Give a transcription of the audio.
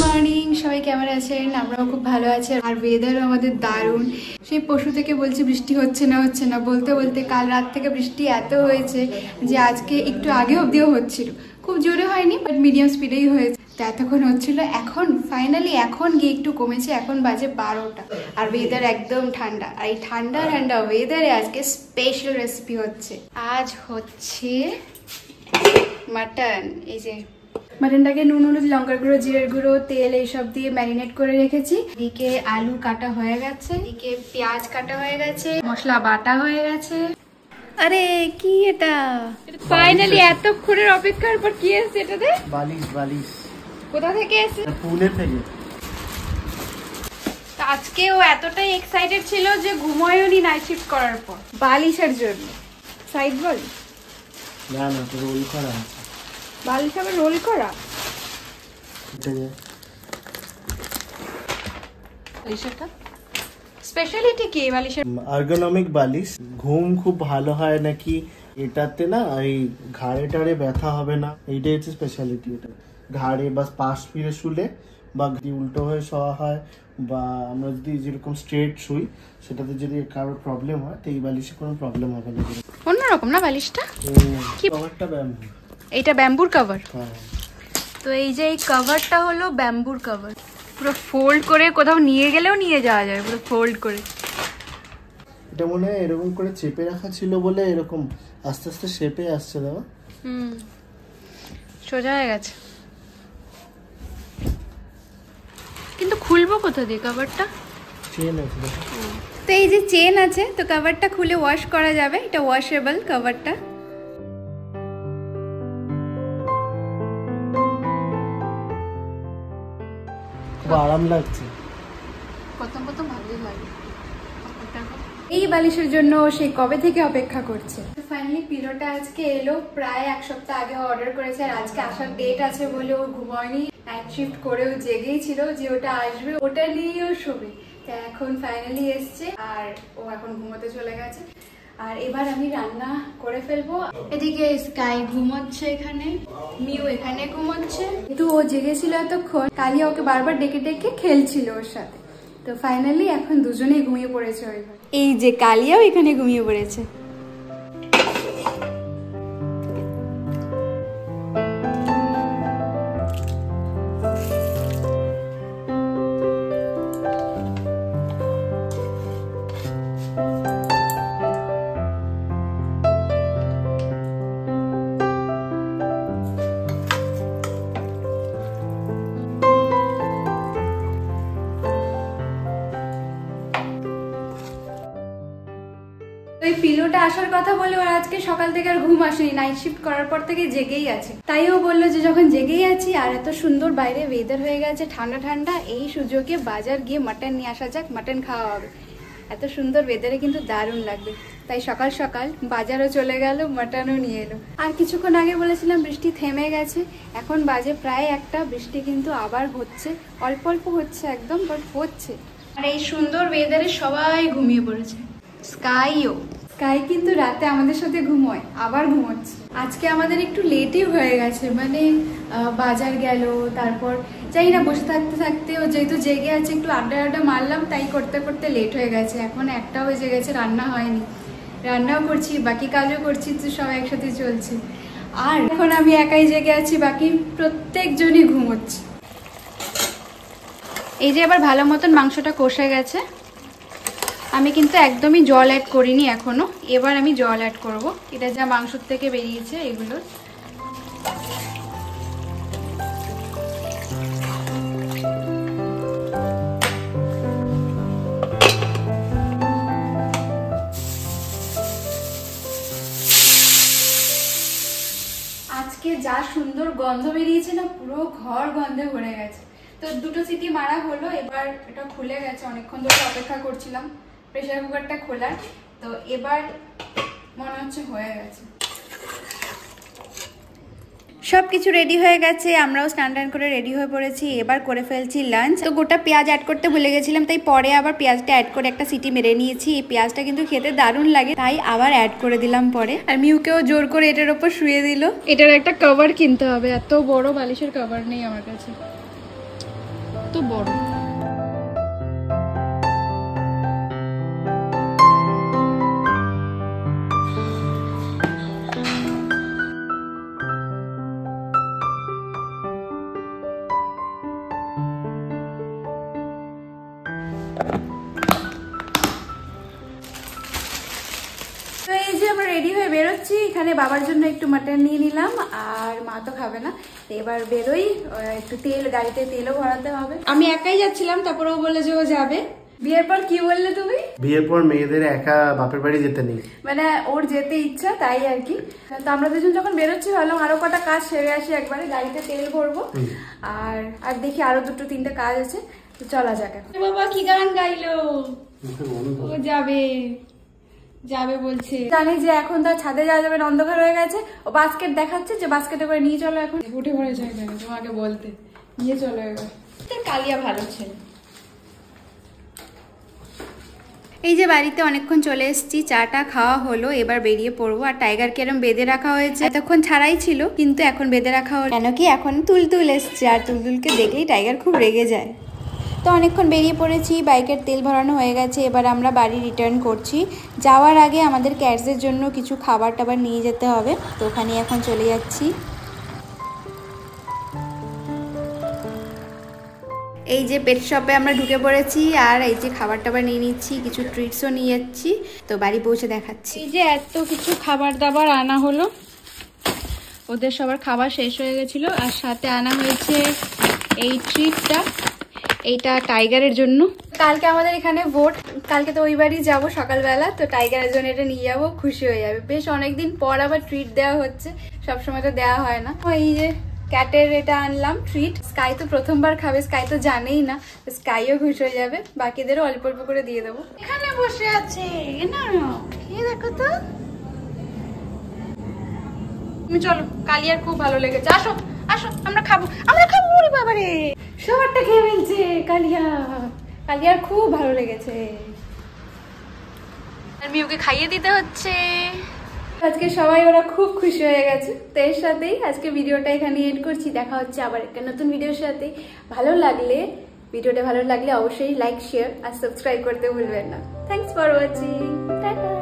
Morning, সবাই কেমন আছেন? আমরাও খুব ভালো আছি। আর ওয়েদারও আমাদের দারুণ। সেই পরশু থেকে বলছি বৃষ্টি হচ্ছে না বলতে বলতে কাল রাত থেকে বৃষ্টি এত হয়েছে যে আজকে একটু আগে অবধিও হচ্ছিল। খুব জোরে হয়নি, বাট মিডিয়াম স্পিডেই হয়েছে। তো এতক্ষণ হচ্ছিল, এখন ফাইনালি এখন গিয়ে একটু কমেছে। এখন বাজে 12টা আর ওয়েদার একদম ঠান্ডা। আর এই ঠান্ডা ঠান্ডা ওয়েদারে আজকে স্পেশাল রেসিপি হচ্ছে। আজ হচ্ছে মাটন। এই যে মাটনটাকে নুন, হলুদ, লঙ্কার গুঁড়ো, জিরের গুঁড়ো, তেল এইসব দিয়ে ম্যারিনেট করে রেখেছি। এদিকে আলু কাটা হয়ে গেছে, এদিকে পেঁয়াজ কাটা হয়ে গেছে, মশলা বাটা হয়ে গেছে। আরে কি এটা? ফাইনালি এতক্ষণের অপেক্ষার পর কি এসেছে এটাতে? বালিশ। বালিশ কোথা থেকে এসেছে? পুনে থেকে। আজকে ও এতটাই এক্সাইটেড ছিল যে ঘুমায়নি নাইট শিফট করার পর বালিশের জন্য। সাইড বল না তো রোল করা আছে। বালিশ আবার রোল করা? বালিশটা স্পেশালিটি কি বালিশের? আর্গোনমিক বালিশ। ঘুম খুব ভালো হয় নাকি এটাতে, না এই ঘাড়ে টাড়ে ব্যথা হবে না, এইটাই হচ্ছে স্পেশালিটি। এটা ঘাড়ে বা পাশ ফিরে শুলে বা উল্টো হয়ে শোয়া হয়, বা আমরা যদি যেরকম স্ট্রেট শুই সেটাতে যদি কারোর প্রবলেম হয় তো এই বালিশে কোনো প্রবলেম হবে না। অন্যরকম না বালিশটা? কি কভারটা ব্যাম্বু। এইটা ব্যাম্বুর কভার? হ্যাঁ। তো এই যে এই কভারটা হলো ব্যাম্বুর কভার। পুরো ফোল্ড করে কোথাও নিয়ে গেলেও নিয়ে যাওয়া যায়, পুরো ফোল্ড করে। এটা মনে হয় এরকম করে চেপে রাখা ছিল বলে এরকম আস্তে আস্তে শেপে আসছে। দাও। সোজা হয়ে গেছে, কিন্তু খুলবো কোথা দিয়ে কভারটা? চেন আছে দেখো। তো এই যে চেন আছে, তো কভারটা খুলে ওয়াশ করা যাবে। এটা ওয়াশেবল কভারটা। খুব আরাম লাগছে। প্রথম ভালোই লাগে। এই বালিশের জন্য সেই কবে থেকে অপেক্ষা করছে। ফাইনালি পিলোটা আজকে এলো। প্রায় এক সপ্তাহ আগে অর্ডার করেছে, আর আজকে আসার ডেট আছে বলে ও ঘুমায়নি। নাইট শিফট করেও জেগেই ছিল যে ওটা আসবে, ওটা নিয়েও শোবে। তো এখন ফাইনালি এসছে আর ও এখন ঘুমোতে চলে গেছে। আর এবার আমি রান্না করে ফেলবো। এদিকে স্কাই ঘুমোচ্ছে, এখানে মিউ এখানে ঘুমোচ্ছে। একটু ও জেগেছিল এতক্ষণ, কালিয়া ওকে বারবার ডেকে ডেকে খেলছিল ওর সাথে। তো ফাইনালি এখন দুজনেই ঘুমিয়ে পড়েছে। এই যে কালিয়াও এখানে ঘুমিয়ে পড়েছে। এই পিলোটা আসার কথা বলে ওর আজকে সকাল থেকে আর ঘুম আসেনি। নাইট শিফট করার পর থেকে জেগেই আছে। তাই ও বললো যে যখন জেগেই আছি আর এত সুন্দর বাইরে ওয়েদার হয়ে গেছে ঠান্ডা ঠান্ডা, এই সুযোগে বাজার গিয়ে মাটন নিয়ে আসা যাক, মাটন খাওয়া হবে। এত সুন্দর ওয়েদারে কিন্তু দারুণ লাগবে। তাই সকাল সকাল বাজারও চলে গেল, মাটনও নিয়ে এলো। আর কিছুক্ষণ আগে বলেছিলাম বৃষ্টি থেমে গেছে, এখন বাজে প্রায় 1টা। বৃষ্টি কিন্তু আবার হচ্ছে, অল্প অল্প হচ্ছে একদম, বাট হচ্ছে। আর এই সুন্দর ওয়েদারে সবাই ঘুমিয়ে পড়েছে। স্কাই কিন্তু রাতে আমাদের সাথে ঘুমোয়, আবার ঘুমোচ্ছে। আজকে আমাদের একটু লেটই হয়ে গেছে, মানে বাজার গেল, তারপর যাই না বসে থাকতে থাকতে ও যেহেতু জেগে আছে একটু আড্ডা মারলাম, তাই করতে করতে লেট হয়ে গেছে। এখন 1টা বেজে গেছে, রান্না হয়নি। রান্নাও করছি, বাকি কাজও করছি, তো সব একসাথে চলছে। আর এখন আমি একাই জেগে আছি, বাকি প্রত্যেকজনই ঘুমোচ্ছে। এই যে এবার ভালো মতন মাংসটা কষে গেছে। আমি কিন্তু একদমই জল অ্যাড করিনি এখনো, এবার আমি জল অ্যাড করব। এটা যা মাংসর থেকে বেরিয়েছে এগুলো। আজকে যা সুন্দর গন্ধ বেরিয়েছে না, পুরো ঘর গন্ধে ভরে গেছে। তো 2টো সিটি মারা হলো, এবার এটা খুলে গেছে। অনেকক্ষণ ধরে অপেক্ষা করছিলাম প্রেসার কুকারটা খোলার, তো এবার মনে হচ্ছে হয়ে গেছে। সবকিছু রেডি হয়ে গেছে, আমরাও স্নান টান করে রেডি হয়ে পড়েছি। এবার করে ফেলছি লাঞ্চ। তো গোটা পেঁয়াজ অ্যাড করতে ভুলে গেছিলাম, তাই পরে আবার পেঁয়াজটা অ্যাড করে একটা সিটি মেরে নিয়েছি। এই পেঁয়াজটা কিন্তু খেতে দারুণ লাগে, তাই আবার অ্যাড করে দিলাম পরে। আর মিউকেও জোর করে এটার উপর শুয়ে দিল। এটার একটা কভার কিনতে হবে, এত বড় বালিশের কভার নেই আমার কাছে। বড়। তো এই যে আমরা রেডি হয়ে বেরোচ্ছি, এখানে বাবার জন্য একটু মাটন নিয়ে নিলাম, আর মা তো খাবে না। এবার বেরোই, একটু তেল, গাড়িতে তেলও ভরাতে হবে। আমি একাই যাচ্ছিলাম, তারপর ও বললো যে ও যাবে। বিয়ের পর কি বললে তুমি? বিয়ের পর মেয়েদের একা বাপের বাড়ি যেতে নেই, মানে ওর যেতে ইচ্ছা, তাই আর কি। তো আমরা দুজন যখন বেরোচ্ছি ভাবলাম আরো কটা কাজ সেরে আসি একবারে, গাড়িতে তেল ভরবো, আর দেখি আরো 2-3টে কাজ আছে, তো চলা যাক। বাবা কি গান গাইলো, ও যাবে যাবে বলছে। জানি যে এখন তার ছাদে যাওয়া যাবে না, অন্ধকার হয়ে গেছে। ও বাস্কেট দেখাচ্ছে যে বাস্কেটে করে নিয়ে চলো, এখন উঠে পড়ে যায় কেন তোমাকে বলতে, নিয়ে চলো এবার। কালিয়া ভালো ছেলে। এই যে বাড়িতে অনেকক্ষণ চলে এসেছি, চাটা খাওয়া হলো, এবার বেরিয়ে পড়বো। আর টাইগারকে এরকম বেঁধে রাখা হয়েছে, এতক্ষণ ছাড়াই ছিল কিন্তু এখন বেঁধে রাখা হলো, কেন কি এখন তুলতুল এসছে, আর তুলতুলকে দেখলেই টাইগার খুব রেগে যায়। তো অনেকক্ষণ বেরিয়ে পড়েছি, বাইকের তেল ভরানো হয়ে গেছে, এবার আমরা বাড়ি রিটার্ন করছি। যাওয়ার আগে আমাদের ক্যাটসের জন্য কিছু খাবার টাবার নিয়ে যেতে হবে, তো ওখানে এখন চলে যাচ্ছি। এই যে পেট শপে আমরা ঢুকে পড়েছি, আর এই যে খাবার টাবার নিয়ে নিচ্ছি, কিছু ট্রিটসও নিয়ে যাচ্ছি, তো বাড়ি পৌঁছে দেখাচ্ছি। এই যে এত কিছু খাবার দাবার আনা হলো, ওদের সবার খাবার শেষ হয়ে গেছিলো, আর সাথে আনা হয়েছে এই ট্রিটটা, এইটা টাইগারের জন্য। কালকে আমাদের এখানে ভোট, কালকে তো ওই বাড়ি যাবো সকালবেলা, তো টাইগারের জন্য এটা নিয়ে যাবো, খুশি হয়ে যাবে। বেশ অনেকদিন পর আবার ট্রিট দেওয়া হচ্ছে, সবসময় তো দেওয়া হয় না। এই যে ক্যাটের এটা আনলাম ট্রিট, স্কাই তো প্রথমবার খাবে, স্কাই তো জানেই না, স্কাইও খুশি হয়ে যাবে, বাকিদেরও অল্প অল্প করে দিয়ে দেবো। এখানে বসে আছে না, খেয়ে দেখো তো। তুমি চলো, কালিয়ার খুব ভালো লেগেছে, আসো আসো আমরা খাবো, আমরা খাবো। ওরে বাবারে, সবারটা খেয়ে ফেলছে কালিয়া, কালিয়ার খুব ভালো লেগেছে, আর মিউকে খাইয়ে দিতে হচ্ছে। আজকে সবাই ওরা খুব খুশি হয়ে গেছে। তো এর সাথেই আজকে ভিডিওটা এখানে এন্ড করছি, দেখা হচ্ছে আবার একটা নতুন ভিডিওর সাথে। ভিডিওটা ভালো লাগলে অবশ্যই লাইক, শেয়ার আর সাবস্ক্রাইব করতে ভুলবেন না। Thanks for watching, tata.